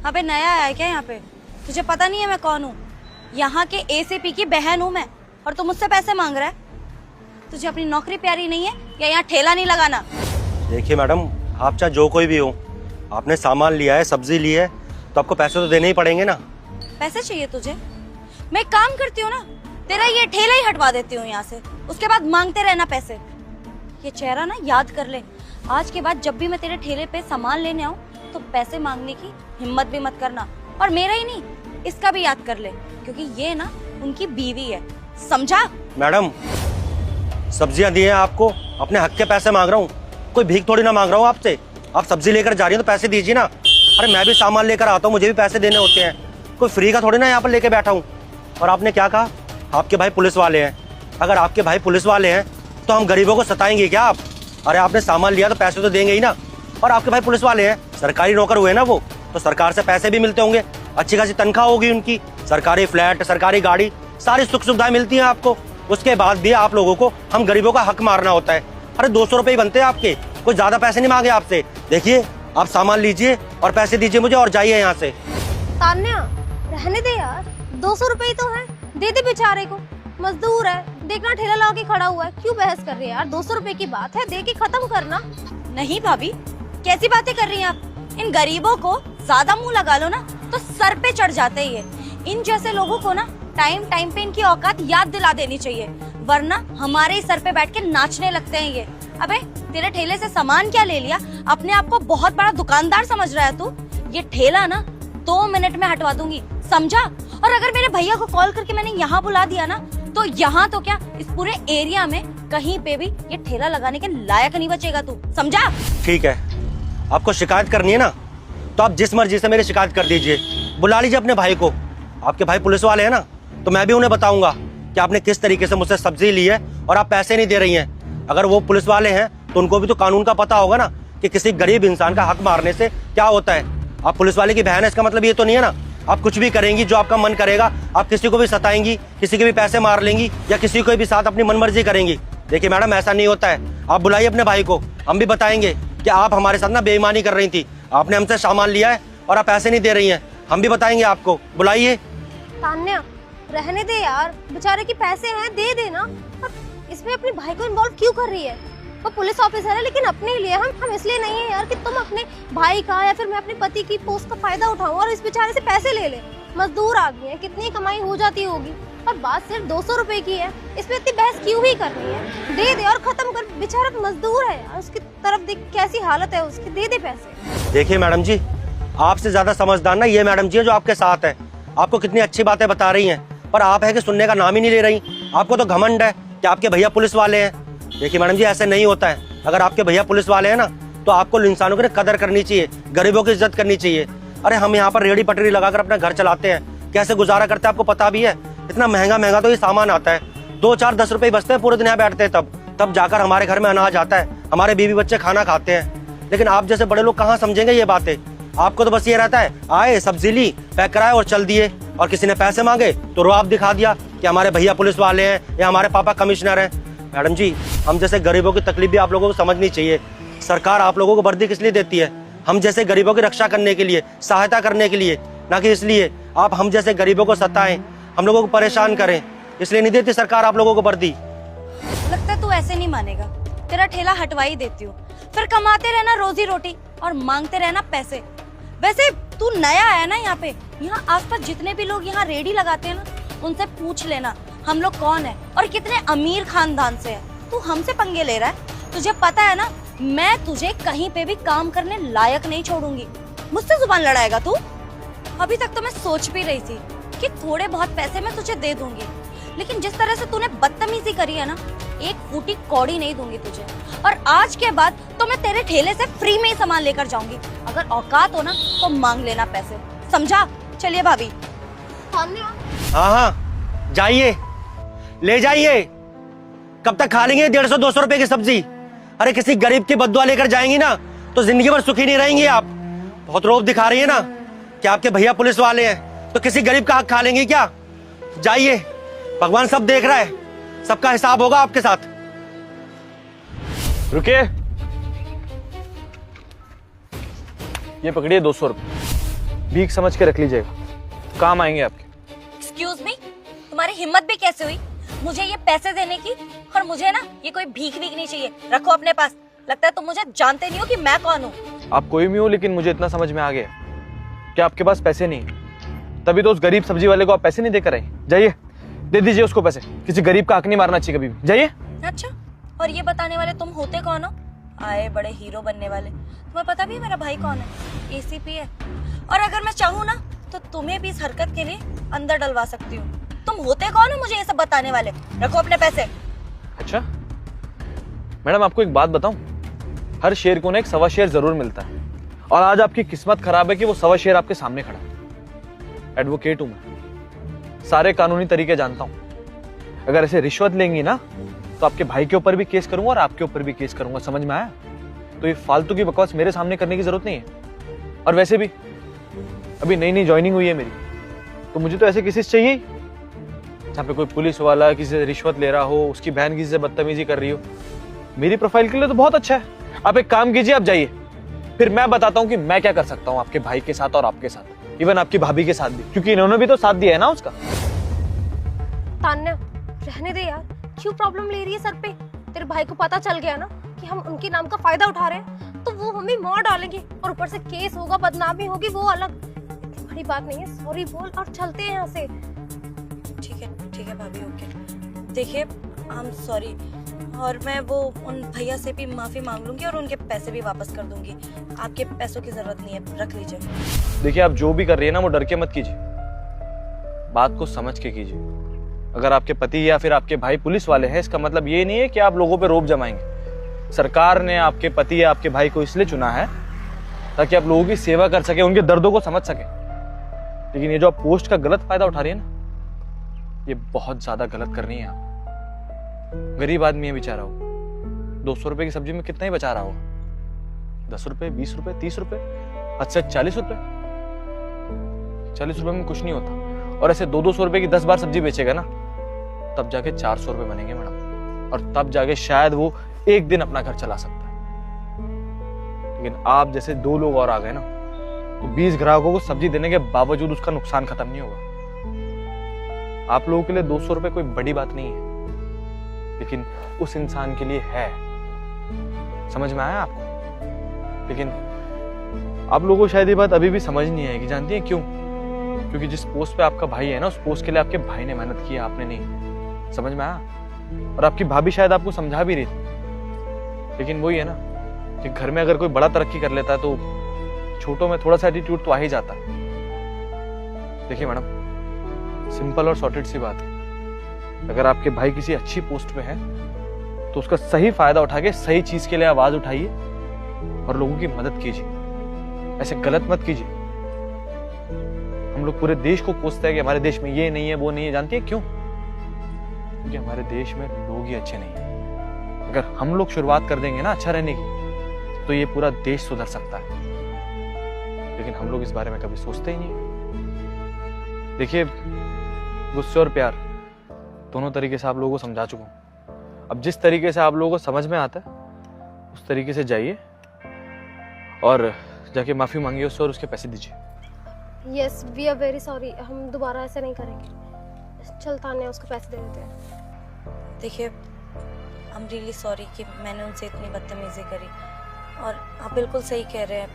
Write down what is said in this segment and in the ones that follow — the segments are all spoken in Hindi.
अबे नया आया है क्या यहाँ पे? तुझे पता नहीं है मैं कौन हूँ? यहाँ के एसीपी की बहन हूँ मैं, और तू मुझसे पैसे मांग रहा है? तुझे अपनी नौकरी प्यारी नहीं है या यहाँ ठेला नहीं लगाना? देखिए मैडम, आप चाहे जो कोई भी हो, आपने सामान लिया है, सब्जी ली है, तो आपको पैसे तो देने ही पड़ेंगे ना। पैसे चाहिए तुझे? मैं एक काम करती हूँ ना, तेरा ये ठेला ही हटवा देती हूँ यहाँ से, उसके बाद मांगते रहना पैसे। ये चेहरा ना याद कर ले, आज के बाद जब भी मैं तेरे ठेले पे सामान लेने आऊँ तो पैसे मांगने की हिम्मत भी मत करना। और मेरा ही नहीं, इसका भी याद कर ले, क्योंकि ये ना उनकी बीवी है, समझा? मैडम, सब्जियां दी हैं आपको, अपने हक के पैसे मांग रहा हूँ, कोई भीख थोड़ी ना मांग रहा हूँ आपसे। आप सब्जी लेकर जा रही हो तो पैसे दीजिए ना। अरे मैं भी सामान लेकर आता हूँ, मुझे भी पैसे देने होते हैं, कोई फ्री का थोड़ी ना यहाँ पर लेके बैठा हूँ। और आपने क्या कहा? आपके भाई पुलिस वाले हैं। अगर आपके भाई पुलिस वाले हैं तो हम गरीबों को सताएंगे क्या आप? अरे आपने सामान लिया तो पैसे तो देंगे ही ना। और आपके भाई पुलिस वाले हैं, सरकारी नौकर हुए ना वो, तो सरकार से पैसे भी मिलते होंगे, अच्छी खासी तनख्वाह होगी उनकी, सरकारी फ्लैट, सरकारी गाड़ी, सारी सुख सुविधाएं मिलती हैं आपको। उसके बाद भी आप लोगों को हम गरीबों का हक मारना होता है। अरे 200 रुपये ही बनते हैं आपके, कोई ज्यादा पैसे नहीं मांगे आपसे। देखिए, आप सामान लीजिए और पैसे दीजिए मुझे और जाइए यहाँ से। तान्या, रहने दे यार, 200 रुपए ही तो है, दे दे बेचारे को, मजदूर है, देखना ठेला लगा के खड़ा हुआ है, क्यों बहस कर रही है यार? 200 रुपए की बात है, दे के खत्म करना। नहीं भाभी, कैसी बातें कर रही हैं आप? इन गरीबों को ज्यादा मुंह लगा लो ना तो सर पे चढ़ जाते ही है। इन जैसे लोगों को ना टाइम टाइम पे इनकी औकात याद दिला देनी चाहिए, वरना हमारे ही सर पे बैठ के नाचने लगते हैं ये। अबे तेरे ठेले से सामान क्या ले लिया? अपने आप को बहुत बड़ा दुकानदार समझ रहा है तू? ये ठेला ना 2 मिनट में हटवा दूंगी, समझा? और अगर मेरे भैया को कॉल करके मैंने यहाँ बुला दिया ना, तो यहाँ तो क्या, इस पूरे एरिया में कहीं पे भी ये ठेला लगाने के लायक नहीं बचेगा तू, समझा? ठीक है, आपको शिकायत करनी है ना, तो आप जिस मर्जी से मेरी शिकायत कर दीजिए, बुला लीजिए अपने भाई को। आपके भाई पुलिस वाले हैं ना, तो मैं भी उन्हें बताऊंगा कि आपने किस तरीके से मुझसे सब्जी ली है और आप पैसे नहीं दे रही हैं। अगर वो पुलिस वाले हैं तो उनको भी तो कानून का पता होगा ना कि किसी गरीब इंसान का हक मारने से क्या होता है। आप पुलिस वाले की बहन है, इसका मतलब ये तो नहीं है ना आप कुछ भी करेंगी जो आपका मन करेगा, आप किसी को भी सताएंगी, किसी के भी पैसे मार लेंगी, या किसी को भी साथ अपनी मनमर्जी करेंगी। देखिए मैडम, ऐसा नहीं होता है। आप बुलाइए अपने भाई को, हम भी बताएंगे कि आप हमारे साथ ना बेईमानी कर रही थी, आपने हमसे सामान लिया है और आप पैसे नहीं दे रही हैं, हम भी बताएंगे आपको। बुलाइए। तान्या, रहने दे यार, बेचारे के पैसे हैं, दे देना। और इसमें अपने भाई को इन्वॉल्व क्यों कर रही है? वो पुलिस ऑफिसर है, लेकिन अपने लिए हम इसलिए नहीं है यार कि तुम अपने भाई का या फिर मैं अपने पति की पोस्ट का फायदा उठाऊं और इस बेचारे से पैसे ले ले। मजदूर आदमी है, कितनी कमाई हो जाती होगी, और बात सिर्फ 200 रुपए की है, इसमें इतनी बहस क्यों ही करनी है? दे दे और खत्म कर, बेचारा मजदूर है यार, उसकी तरफ देख कैसी हालत है उसकी, दे दे पैसे। देखिए मैडम जी, आपसे ज्यादा समझदार ना ये मैडम जी है जो आपके साथ है। आपको कितनी अच्छी बातें बता रही हैं, पर आप है कि सुनने का नाम ही नहीं ले रही। आपको तो घमंड है कि आपके भैया पुलिस वाले हैं। देखिए मैडम जी, ऐसे नहीं होता है। अगर आपके भैया पुलिस वाले हैं ना, तो आपको इंसानों की कदर करनी चाहिए, गरीबों की इज्जत करनी चाहिए। अरे हम यहाँ पर रेहड़ी पटरी लगाकर अपना घर चलाते हैं, कैसे गुजारा करते हैं आपको पता भी है। इतना महंगा महंगा तो ये सामान आता है, 2, 4, 10 रुपए बचते हैं, पूरे दिन यहाँ बैठते हैं, तब जाकर हमारे घर में अनाज आता है, हमारे बीवी बच्चे खाना खाते हैं। लेकिन आप जैसे बड़े लोग कहाँ समझेंगे ये बातें? आपको तो बस ये रहता है, आए सब्जी ली, पैक कराए और चल दिए। और किसी ने पैसे मांगे तो रुआब दिखा दिया कि हमारे भैया पुलिस वाले हैं या हमारे पापा कमिश्नर हैं। मैडम जी, हम जैसे गरीबों की तकलीफ भी आप लोगों को समझनी चाहिए। सरकार आप लोगों को वर्दी किस लिए देती है? हम जैसे गरीबों की रक्षा करने के लिए, सहायता करने के लिए, ना कि इसलिए आप हम जैसे गरीबों को सताएं, हम लोगों को परेशान करें। इसलिए नहीं देती सरकार आप लोगों को वर्दी। लगता है तू ऐसे नहीं मानेगा, तेरा ठेला हटवा ही देती हूँ, फिर कमाते रहना रोजी रोटी और मांगते रहना पैसे। वैसे तू नया आया ना यहाँ पे, यहाँ आसपास जितने भी लोग यहाँ रेडी लगाते हैं ना, उनसे पूछ लेना हम लोग कौन है और कितने अमीर खानदान से है। तू हमसे पंगे ले रहा है, तुझे पता है ना मैं तुझे कहीं पे भी काम करने लायक नहीं छोड़ूंगी। मुझसे जुबान लड़ाएगा तू? अभी तक तो मैं सोच भी रही थी कि थोड़े बहुत पैसे मैं तुझे दे दूंगी, लेकिन जिस तरह से तूने बदतमीजी करी है ना, एक फूटी कौड़ी नहीं दूंगी तुझे। और आज के बाद तो मैं तेरे ठेले से फ्री में ही सामान लेकर जाऊंगी। अगर औकात हो ना तो मांग लेना पैसे, समझा? चलिए भाभी। हाँ हाँ, जाइए, ले जाइए। कब तक खा लेंगे 150-200 रुपए की सब्जी? अरे किसी गरीब की बद्दुआ लेकर जाएंगी ना तो जिंदगी भर सुखी नहीं रहेंगी आप। बहुत रौब दिखा रही है ना कि आपके भैया पुलिस वाले हैं, तो किसी गरीब का हक खा लेंगी क्या? जाइए, भगवान सब देख रहा है, सबका हिसाब होगा आपके साथ। रुकिए, ये पकड़िए 200 रुपये, भीख समझ के रख लीजिएगा, काम आएंगे आपके। एक्सक्यूज मी, तुम्हारी हिम्मत भी कैसे हुई मुझे ये पैसे देने की? और मुझे ना ये कोई भीख वीख नहीं चाहिए, रखो अपने पास। लगता है तुम मुझे जानते नहीं हो कि मैं कौन हूँ। आप कोई भी हो, लेकिन मुझे इतना समझ में आ गया कि आपके पास पैसे नहीं है, तभी तो उस गरीब सब्जी वाले को आप पैसे नहीं देकर आए। जाइए दे दीजिए उसको पैसे, किसी गरीब का हक नहीं मारना चाहिए कभी भी। जाइए। अच्छा, और ये बताने वाले तुम होते कौन हो? आए बड़े हीरो बनने वाले। तुम्हें पता भी है मेरा भाई कौन है? एसीपी है। और अगर मैं चाहूँ ना तो तुम्हें भी इस हरकत के लिए अंदर डलवा सकती हूँ। तुम होते कौन हो मुझे ये सब बताने वाले? रखो अपने पैसे। अच्छा मैडम, आपको एक बात बताऊं, हर शेर को ना एक सवा शेर जरूर मिलता है, और आज आपकी किस्मत खराब है कि वो सवा शेर आपके सामने खड़ा है। एडवोकेट हूं मैं, सारे कानूनी तरीके जानता हूं। अगर ऐसे रिश्वत लेंगी ना तो आपके भाई के ऊपर भी केस करूंगा और आपके ऊपर भी केस करूंगा, समझ में आया? तो ये फालतू की बकवास मेरे सामने करने की जरूरत नहीं है। और वैसे भी अभी नई नई ज्वाइनिंग हुई है मेरी, तो मुझे तो ऐसे केसेस चाहिए ही जहाँ पे कोई पुलिस वाला किसी से रिश्वत ले रहा हो, उसकी बहन किसी से बदतमीजी कर रही हो। मेरी प्रोफाइल के लिए तो बहुत अच्छा है। आप एक काम कीजिए, आप जाइए, फिर मैं बताता हूँ कि मैं क्या कर सकता हूँ आपके भाई के साथ और आपके साथ, इवन आपकी भाभी के साथ भी, क्योंकि इन्होंने भी तो साथ दिया है ना उसका। तान्या रहने दे यार, क्यों प्रॉब्लम ले रही है सर पे? तेरे भाई को पता चल गया ना कि हम उनके नाम का फायदा उठा रहे हैं, तो वो हमें मार डालेंगे और ऊपर से केस होगा, बदनामी होगी, वो अलग। इतनी बड़ी बात नहीं है, सॉरी बोल और चलते हैं यहाँ से। ठीक है भाभी, ओके। देखिए आई एम सॉरी, और मैं वो उन भैया से भी माफी मांग लूंगी और उनके पैसे भी वापस कर दूंगी। आपके पैसों की जरूरत नहीं है, रख लीजिए। देखिए आप जो भी कर रही है ना वो डर के मत कीजिए, बात को समझ के कीजिए। अगर आपके पति या फिर आपके भाई पुलिस वाले हैं, इसका मतलब ये नहीं है कि आप लोगों पे रोब जमाएंगे। सरकार ने आपके पति या आपके भाई को इसलिए चुना है ताकि आप लोगों की सेवा कर सके, उनके दर्दों को समझ सके। लेकिन ये जो आप पोस्ट का गलत फायदा उठा रही है ना, ये बहुत ज्यादा गलत कर रही है आप। गरीब आदमी है बेचारा, हो 200 रुपए की सब्जी में कितना ही बचा रहा होगा? 10 रुपए, 20 रुपए, 30 रुपए, अच्छा 40 रुपए। 40 रुपए में कुछ नहीं होता, और ऐसे 200 रुपए की 10 बार सब्जी बेचेगा ना, तब जाके 400 रुपए बनेंगे मैडम, और तब जाके शायद वो एक दिन अपना घर चला सकता है। लेकिन आप जैसे 2 लोग और आ गए ना, तो 20 ग्राहकों को सब्जी देने के बावजूद उसका नुकसान खत्म नहीं होगा। आप लोगों के लिए 200 रुपए कोई बड़ी बात नहीं है, लेकिन उस इंसान के लिए है। समझ में आया आपको? लेकिन आप लोगों को शायद ये बात अभी भी समझ नहीं आएगी। जानती है क्यों? क्योंकि जिस पोस्ट पे आपका भाई है ना, उस पोस्ट के लिए आपके भाई ने मेहनत की, आपने नहीं। समझ में आया? और आपकी भाभी शायद आपको समझा भी रही थी, लेकिन वही है ना कि घर में अगर कोई बड़ा तरक्की कर लेता है तो छोटों में थोड़ा सा एटीट्यूड तो आ ही जाता है। देखिए मैडम, सिंपल और सॉर्टेड सी बात है, अगर आपके भाई किसी अच्छी पोस्ट पे है तो उसका सही फायदा उठा के सही चीज के लिए आवाज उठाइए और लोगों की मदद कीजिए। ऐसे गलत मत कीजिए। हम लोग पूरे देश को कोसते हैं कि हमारे देश में ये नहीं है, वो नहीं है। जानती है क्यों? क्योंकि हमारे देश में लोग ही अच्छे नहीं है। अगर हम लोग शुरुआत कर देंगे ना अच्छा रहने की, तो ये पूरा देश सुधर सकता है। लेकिन हम लोग इस बारे में कभी सोचते ही नहीं। देखिए, गुस्से और प्यार दोनों तरीके से आप लोगों को समझा चुका हूं। अब जिस तरीके से आप लोगों को समझ में आता है, उस तरीके से जाइए और जाके माफी मांगिए उससे और उसके पैसे दीजिए। Yes, we are very sorry, हम दोबारा ऐसा नहीं करेंगे। चल तान्या, उसको पैसे दे देते हैं। देखिए आई एम रियली सॉरी कि मैंने उनसे इतनी बदतमीजी करी, और आप बिल्कुल सही कह रहे हैं,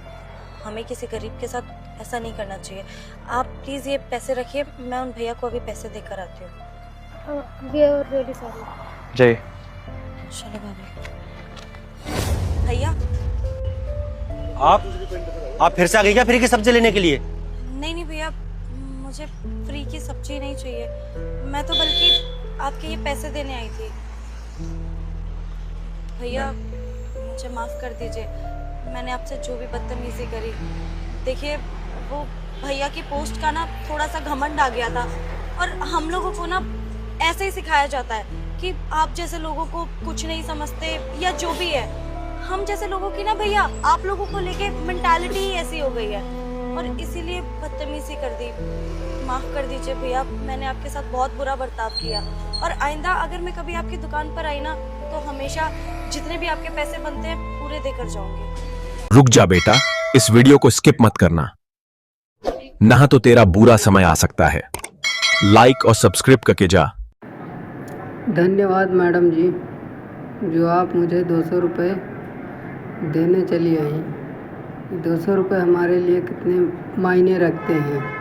हमें किसी गरीब के साथ ऐसा नहीं करना चाहिए। आप प्लीज़ ये पैसे रखिए, मैं उन भैया को अभी पैसे देकर आती हूँ। We are really sorry. जय। चलो भाभी। भैया आप फिर से आ गई क्या फ्री की सब्जी लेने के लिए? नहीं भैया, मुझे फ्री की सब्जी नहीं चाहिए, मैं तो बल्कि आपके ये पैसे देने आई थी। भैया मुझे माफ़ कर दीजिए, मैंने आपसे जो भी बदतमीजी करी। देखिए वो भैया की पोस्ट का ना थोड़ा सा घमंड आ गया था, और हम लोगों को ना ऐसे ही सिखाया जाता है कि आप जैसे लोगों को कुछ नहीं समझते या जो भी है। हम जैसे लोगों की ना भैया आप लोगों को लेके मेंटालिटी ही ऐसी हो गई है, और इसीलिए बदतमीजी कर दी। माफ़ कर दीजिए भैया, मैंने आपके साथ बहुत बुरा बर्ताव किया, और आइंदा अगर मैं कभी आपकी दुकान पर आई ना, तो हमेशा जितने भी आपके पैसे बनते हैं पूरे देकर जाऊंगी। रुक जा बेटा, इस वीडियो को स्किप मत करना। ना तो तेरा बुरा समय आ सकता है। लाइक और सब्सक्राइब करके जा। धन्यवाद मैडम जी, जो आप मुझे 200 रुपये देने चली आई। 200 रुपये हमारे लिए कितने मायने रखते हैं।